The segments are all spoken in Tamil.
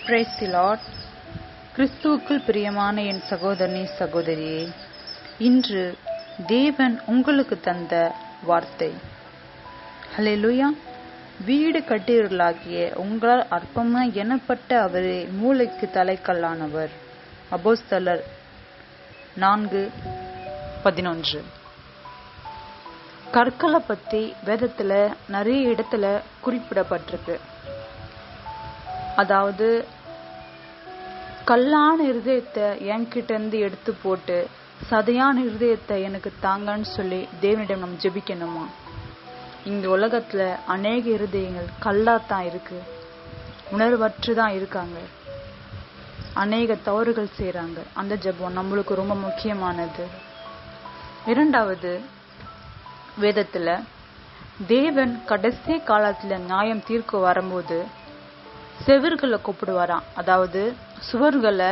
Praise the Lord. கிறிஸ்துவுக்குள் பிரியமான என் சகோதரனே சகோதரியே, இன்று தேவன் உங்களுக்கு தந்த வார்த்தை. ஹல்லேலூயா. வீடு கட்டியவர்களாகிய உங்களால் அற்பமாய் எண்ணப்பட்ட அவரே மூளைக்கு தலைக்கல்லானவர். அப்போஸ்தலர் 4:11. கற்களை பத்தி வேதத்துல நிறைய இடத்துல குறிப்பிடப்பட்டிருக்கு. அதாவது கல்லான இருதயத்தை என்கிட்ட இருந்து எடுத்து போட்டு சதையான இருதயத்தை எனக்கு தாங்கன்னு சொல்லி தேவனிடம் நம்ம ஜெபிக்கணுமா? இந்த உலகத்துல அநேக இருதயங்கள் கல்லாத்தான் இருக்கு, உணர்வற்றுதான் இருக்காங்க, அநேக தவறுகள் செய்யறாங்க. அந்த ஜெபம் நம்மளுக்கு ரொம்ப முக்கியமானது. இரண்டாவது, வேதத்துல தேவன் கடைசி காலத்துல நியாயம் தீர்க்க வரும்போது செவர்களை கூப்பிடுவாராம், அதாவது சுவர்களை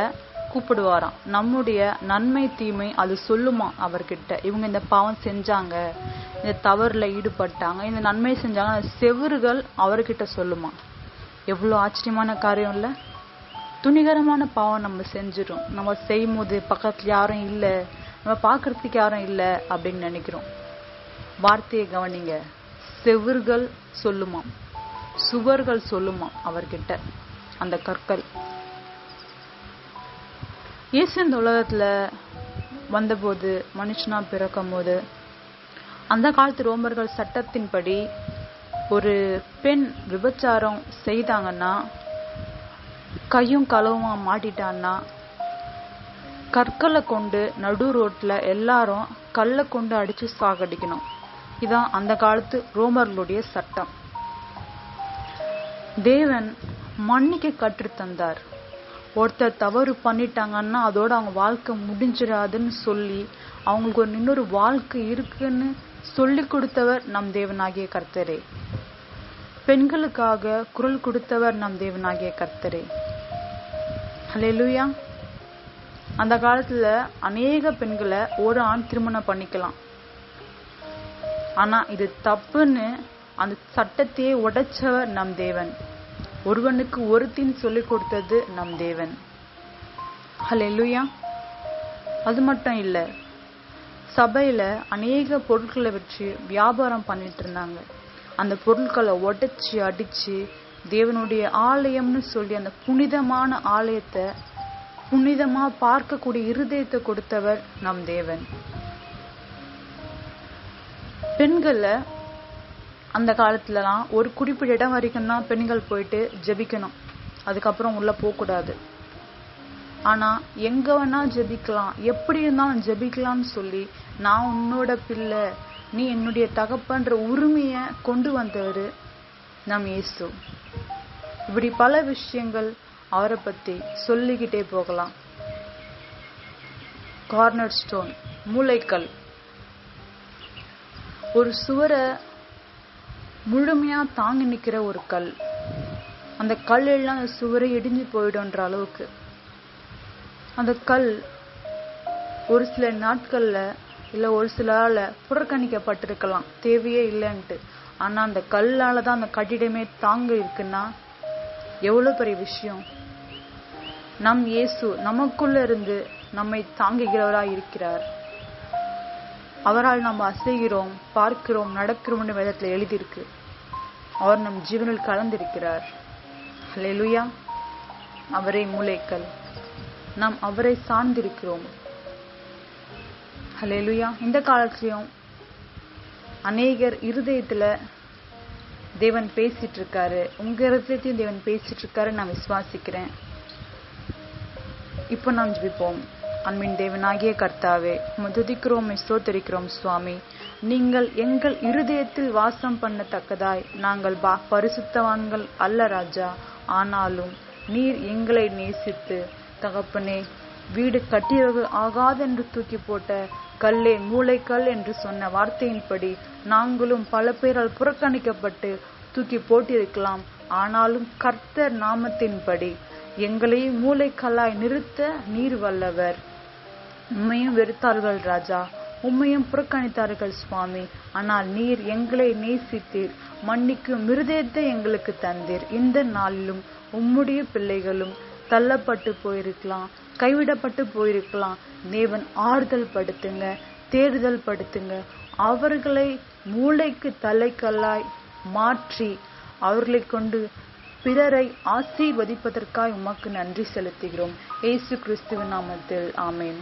கூப்பிடுவாராம். நம்முடைய நன்மை தீமை அது சொல்லுமா அவர்கிட்ட. இவங்க இந்த பாவம் செஞ்சாங்க, இந்த தவறுல ஈடுபட்டாங்க, இந்த நன்மை செஞ்சாங்க, செவர்கள் அவர்கிட்ட சொல்லுமா. எவ்வளவு ஆச்சரியமான காரியம் இல்ல? துணிகரமான பாவம் நம்ம செஞ்சிடும். நம்ம செய்யும் போது பக்கத்துல யாரும் இல்ல, நம்ம பாக்குறதுக்கு யாரும் இல்ல அப்படின்னு நினைக்கிறோம். வார்த்தையை கவனிங்க. செவர்கள் சொல்லுமா, சுவர்கள் சொல்லுமா அவர்கிட்ட, அந்த கற்கள். இயேசு இந்த உலகத்துல வந்தபோது, மனுஷனா பிறக்கும் போது, அந்த காலத்து ரோமர்கள் சட்டத்தின்படி ஒரு பெண் விபச்சாரம் செய்தாங்கன்னா, கையும் களவுமா மாட்டிட்டான்னா, கற்களை கொண்டு நடு ரோட்ல எல்லாரும் கல்லை கொண்டு அடிச்சு சாகடிக்கணும். இதான் அந்த காலத்து ரோமர்களுடைய சட்டம். தேவன் மன்னிக்க கற்று தந்தார். ஒருத்தர் தவறு பண்ணிட்டாங்கன்னா அதோட அவங்க வாழ்க்கை முடிஞ்சிடாதுன்னு சொல்லி அவங்களுக்கு ஒரு இன்னொரு வாழ்க்கை இருக்குன்னு சொல்லி கொடுத்தவர் நம் தேவனாகிய கர்த்தரே. பெண்களுக்காக குரல் கொடுத்தவர் நம் தேவனாகிய கர்த்தரே. ஹல்லேலூயா. அந்த காலத்துல அநேக பெண்களை ஒரு ஆண் திருமணம் பண்ணிக்கலாம். ஆனா இது தப்புன்னு அந்த சட்டத்தையே உடைச்சவர் நம் தேவன். ஒருவனுக்கு ஒருத்தின்னு சொல்லி கொடுத்தது நம் தேவன். ஹல்லேலூயா. அது மட்டும் இல்ல, சபையில அநேக பொருட்களை வச்சு வியாபாரம் பண்ணிட்டு இருந்தாங்க. அந்த பொருட்களை உடைச்சு அடிச்சு தேவனுடைய ஆலயம்னு சொல்லி அந்த புனிதமான ஆலயத்தை புனிதமா பார்க்கக்கூடிய இருதயத்தை கொடுத்தவர் நம் தேவன். பெண்களை அந்த காலத்துலலாம் ஒரு குறிப்பிட்ட இடம் வரைக்கும் தான் பெண்கள் போயிட்டு ஜெபிக்கணும், அதுக்கப்புறம் உள்ள போக கூடாது. ஆனா எங்க வேணா ஜெபிக்கலாம், எப்படி இருந்தாலும் ஜெபிக்கலாம்னு சொல்லி நான் உன்னோட பிள்ளை, நீ என்னுடைய தகப்பன்ற உரிமைய கொண்டு வந்தவரு நம் இயேசு. இப்படி பல விஷயங்கள் அவரை பத்தி சொல்லிக்கிட்டே போகலாம். கார்னர் ஸ்டோன், மூளைக்கல். ஒரு சுவரை முழுமையா தாங்கி நிக்கிற ஒரு கல். அந்த கல் எல்லாம் அந்த சுவரை இடிஞ்சு போயிடும்ன்ற அளவுக்கு அந்த கல் ஒரு சில நாட்கள்ல இல்ல ஒரு சிலால புறக்கணிக்கப்பட்டிருக்கலாம், தேவையே இல்லைன்ட்டு. ஆனா அந்த கல்லாலதான் அந்த கட்டிடமே தாங்க இருக்குன்னா எவ்வளவு பெரிய விஷயம். நம் இயேசு நமக்குள்ள இருந்து நம்மை தாங்குகிறவரா இருக்கிறார். அவரால் நம்ம அசைகிறோம், பார்க்கிறோம், நடக்கிறோம்னு வேதத்துல எழுதியிருக்கு. அவர் நம் ஜீவனில் கலந்திருக்கிறார். ஹல்லேலூயா. அவரே மூளைக்கல், நாம் அவரை சார்ந்திருக்கிறோம். ஹல்லேலூயா. இந்த காலத்திலும் அநேகர் இருதயத்துல தேவன் பேசிட்டு இருக்காரு. உங்க இருதயத்தையும் தேவன் பேசிட்டு இருக்காரு, நான் விசுவாசிக்கிறேன். இப்போ நாம் ஜெபிப்போம். அன்பின் தேவனாகிய கர்த்தாவே, துதிக்கிறோம், ஸ்தோத்திரிக்கிறோம் சுவாமி. நீங்கள் எங்கள் இருதயத்தில் வாசம் பண்ணத்தக்கதாய் நாங்கள் பரிசுத்தவான்கள் அல்ல ராஜா, ஆனாலும் நீர் எங்களை நேசித்து தகப்பனே, வீடு கட்டியவர்கள் ஆகாதென்று தூக்கி போட்ட கல்லே மூளைக்கல் என்று சொன்ன வார்த்தையின்படி நாங்களும் பல பேரால் புறக்கணிக்கப்பட்டு தூக்கி போட்டிருக்கலாம். ஆனாலும் கர்த்தர் நாமத்தின்படி எங்களை மூளைக்கல்லாய் நிறுத்த நீர் வல்லவர். உம்மையும் வெறுத்தார்கள் ராஜா, உம்மையும் புறக்கணித்தார்கள் சுவாமி. ஆனால் நீர் எங்களை நேசித்தீர், மன்னிக்கும் இருதயத்தை எங்களுக்கு தந்தீர். இந்த நாளிலும் உம்முடைய பிள்ளைகளும் தள்ளப்பட்டு போயிருக்கலாம், கைவிடப்பட்டு போயிருக்கலாம். தேவன் ஆறுதல் படுத்துங்க, தேறுதல் படுத்துங்க. அவர்களை மூளைக்கு தலைக்கல்லாய் மாற்றி அவர்களை கொண்டு பிறரை ஆசீர்வதிப்பதற்காய் உமக்கு நன்றி செலுத்துகிறோம். இயேசு கிறிஸ்துவின் நாமத்தில் ஆமென்.